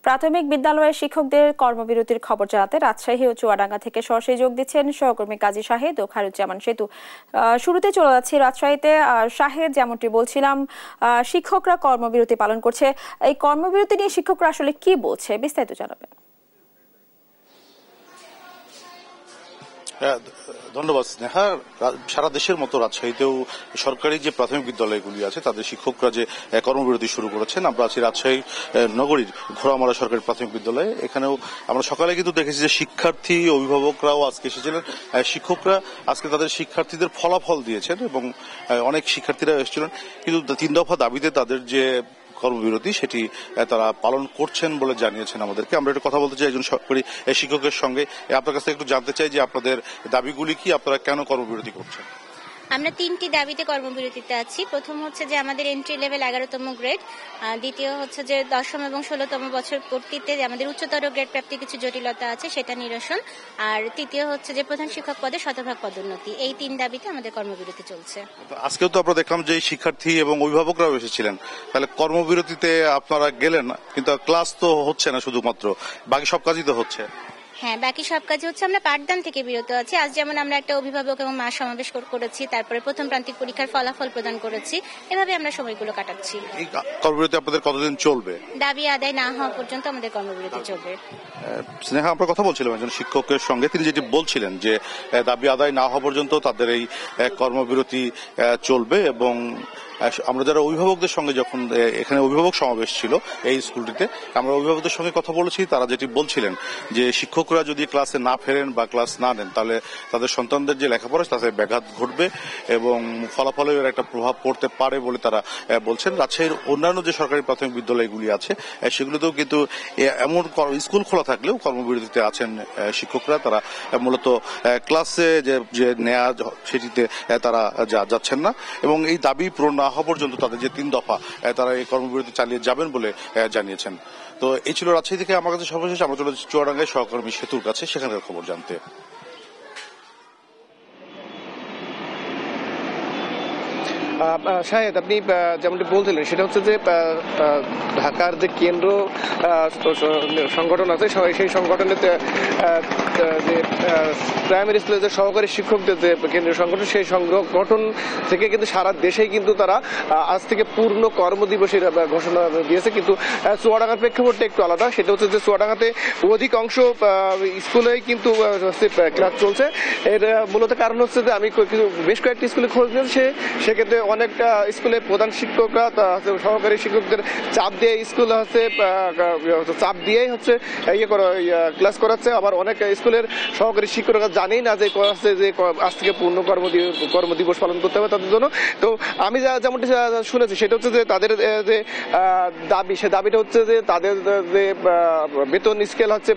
প্রাথমিক বিদ্যালয়ের শিক্ষকদের কর্মবিরতির খবর জানাতে রাজশাহী ও চুয়াডাঙ্গা থেকে সরাসরি যোগ দিচ্ছেন সহকর্মী কাজী শাহেদ ও খায়রুজ্জামান সেতু। শুরুতে চলে যাচ্ছি রাজশাহীতে। শাহেদ, যেমনটি বলছিলাম, শিক্ষকরা কর্মবিরতি পালন করছে। এই কর্মবিরতি নিয়ে শিক্ষকরা আসলে কি বলছে, বিস্তারিত জানাবেন। ধন্যবাদ স্নেহা। সারা দেশের মতো রাজশাহীতেও সরকারি যে প্রাথমিক বিদ্যালয়গুলি আছে তাদের শিক্ষকরা যে কর্মবিরতি শুরু করেছেন। আমরা আছি রাজশাহী নগরীর ঘোড়ামারা সরকারি প্রাথমিক বিদ্যালয়ে। এখানেও আমরা সকালে কিন্তু দেখেছি যে শিক্ষার্থী অভিভাবকরাও আজকে এসেছিলেন। শিক্ষকরা আজকে তাদের শিক্ষার্থীদের ফলাফল দিয়েছেন এবং অনেক শিক্ষার্থীরা এসেছিলেন, কিন্তু 3 দফা দাবিতে তাদের যে কর্মবিরতি সেটি তারা পালন করছেন বলে জানিয়েছেন আমাদেরকে। আমরা একটু কথা বলতে চাই একজন সরকারি শিক্ষকের সঙ্গে। আপনার কাছ থেকে একটু জানতে চাই যে আপনাদের দাবিগুলি কি, আপনারা কেন কর্মবিরতি করছেন? আমরা 3টি দাবিতে কর্মবিরতিতে আছি। প্রথম হচ্ছে যে আমাদের এন্ট্রি লেভেল 11তম গ্রেড, দ্বিতীয় হচ্ছে যে 10ম এবং 16তম বছর পূর্তিতে আমাদের উচ্চতর গ্রেড প্রাপ্তি কিছু জটিলতা আছে সেটা নিরসন, আর তৃতীয় হচ্ছে যে প্রধান শিক্ষক পদে শতভাগ পদোন্নতি। এই 3 দাবিতে আমাদের কর্মবিরতি চলছে। আজকেও তো আমরা দেখলাম যে শিক্ষার্থী এবং অভিভাবকরাও এসেছিলেন, তাহলে কর্মবিরতিতে আপনারা গেলেন কিন্তু ক্লাস তো হচ্ছে না, শুধুমাত্র বাকি সব কাজই তো হচ্ছে। হ্যাঁ, বাকি সব কাজ হচ্ছে। আমরা পাঠদান থেকে বিরত আছি। আজ যেমন আমরা একটা অভিভাবক এবং মা সমাবেশ করেছি, তারপরে প্রথম প্রান্তিক পরীক্ষার ফলাফল প্রদান করেছি। এভাবে আমরা সময়গুলো কাটাচ্ছি। এই কর্মবিরতি আপনাদের কতদিন চলবে? দাবি আদায় না হওয়া পর্যন্ত আমাদের কর্মবিরতি চলবে। স্নেহা, আমরা কথা বলছিলাম একজন শিক্ষকের সঙ্গে, তিনি যেটি বলছিলেন যে দাবি আদায় না হওয়া পর্যন্ত তাদের এই কর্মবিরতি চলবে। এবং আমরা যারা অভিভাবকদের সঙ্গে, যখন এখানে অভিভাবক সমাবেশ ছিল এই স্কুলটিতে, আমরা অভিভাবকদের সঙ্গে কথা বলেছি। তারা যেটি বলছিলেন যে শিক্ষকরা যদি ক্লাসে না ফেরেন বা ক্লাস না নেন তাহলে তাদের সন্তানদের যে লেখাপড়া তাতে ব্যাঘাত ঘটবে এবং ফলাফলের একটা প্রভাব পড়তে পারে বলে তারা বলছেন। রাজশাহীর অন্যান্য যে সরকারি প্রাথমিক বিদ্যালয়গুলি আছে সেগুলোতেও কিন্তু এমন স্কুল খোলা থাকলেও কর্মবিরতিতে আছেন শিক্ষকরা। তারা মূলত ক্লাসে যে নেয়া সেটিতে তারা যাচ্ছেন না এবং এই দাবি পূরণ না হওয়া পর্যন্ত তাদের যে 3 দফা তারা এই কর্মবিরতি চালিয়ে যাবেন বলে জানিয়েছেন। তো এই ছিল রাজশাহী থেকে আমার কাছে সর্বশেষ। আমরা চলে যাচ্ছি চুয়াডাঙ্গায় সহকর্মী সেতুর কাছে, সেখানকার খবর জানতে। শাহেদ, আপনি যেমনটি বলছিলেন সেটা হচ্ছে যে ঢাকার যে কেন্দ্র সংগঠন আছে সেই সংগঠনের যে প্রাইমারি স্কুলের যে সহকারী শিক্ষকদের যে কেন্দ্রীয় সংগঠন, সেই সংগঠন থেকে কিন্তু সারা দেশেই কিন্তু তারা আজ থেকে পূর্ণ কর্মদিবসের ঘোষণা দিয়েছে। কিন্তু চুয়াডাঙ্গার প্রেক্ষাপটটা একটু আলাদা। সেটা হচ্ছে যে চুয়াডাঙ্গাতে অধিকাংশ স্কুলেই কিন্তু ক্লাস চলছে। এর মূলত কারণ হচ্ছে যে আমি বেশ কয়েকটি স্কুলে খোঁজ নিয়েছি, সেক্ষেত্রে অনেকটা স্কুলের প্রধান শিক্ষকরা সহকারী শিক্ষকদের চাপ দিয়ে স্কুল হচ্ছে চাপ দিয়েই হচ্ছে ক্লাস করাচ্ছে। আবার অনেক স্কুলের সহকারী শিক্ষকরা জানেই না যে আজ থেকে পূর্ণ কর্মদিবস পালন করতে হবে তাদের জন্য। তো আমি যেমনটি শুনেছি সেটা হচ্ছে যে তাদের যে দাবি, সে দাবিটা হচ্ছে যে তাদের যে বেতন স্কেল হচ্ছে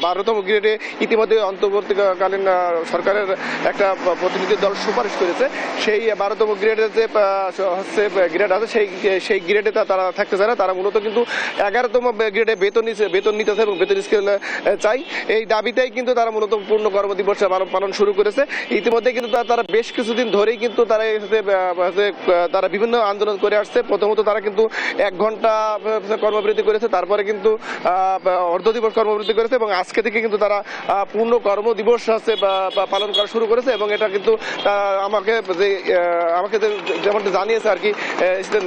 12তম গ্রেডে ইতিমধ্যে অন্তর্বর্তীকালীন সরকারের একটা প্রতিনিধি দল সুপারিশ করেছে। সেই 12তম গ্রেডের যে হচ্ছে গ্রেড আছে সেই গ্রেডে তারা থাকতে চায় না। তারা মূলত কিন্তু 11তম গ্রেডে বেতন নিতেছে এবং বেতন স্কেল চাই। এই দাবিতেই কিন্তু তারা মূলত পূর্ণ কর্মদিবস পালন শুরু করেছে। ইতিমধ্যে কিন্তু তারা বেশ কিছুদিন ধরেই কিন্তু তারা বিভিন্ন আন্দোলন করে আসছে। প্রথমত তারা কিন্তু 1 ঘন্টা কর্মবিরতি করেছে, তারপরে কিন্তু অর্ধ দিবস কর্মবিরতি করেছে এবং আজকে থেকে কিন্তু তারা পূর্ণ কর্মদিবস হচ্ছে পালন করা শুরু করেছে। এবং এটা কিন্তু আমাকে যেমনটা জানিয়েছে আর কি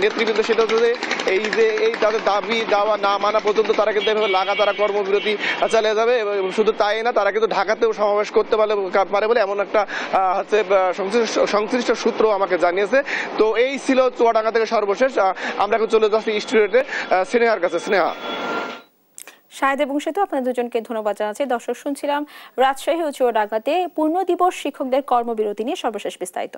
নেতৃবৃন্দ, সেটা হচ্ছে যে এই তাদের দাবি দাওয়া না মানা পর্যন্ত তারা কিন্তু এভাবে লাগাতার কর্মবিরতি চালিয়ে যাবে। শুধু তাই না, তারা কিন্তু ঢাকাতেও সমাবেশ করতে পারে বলে এমন একটা হচ্ছে সংশ্লিষ্ট সূত্র আমাকে জানিয়েছে। তো এই ছিল চুয়াডাঙ্গা থেকে সর্বশেষ। আমরা এখন চলে যাচ্ছি স্টুডিওতে স্নেহার কাছে। স্নেহা। শাহেদ এবং সেতু, আপনাদের দুজনকে ধন্যবাদ জানাচ্ছি। দর্শক, শুনছিলাম রাজশাহী ও চুয়াডাঙ্গাতে পূর্ণ দিবস শিক্ষকদের কর্মবিরতি নিয়ে সর্বশেষ বিস্তারিত।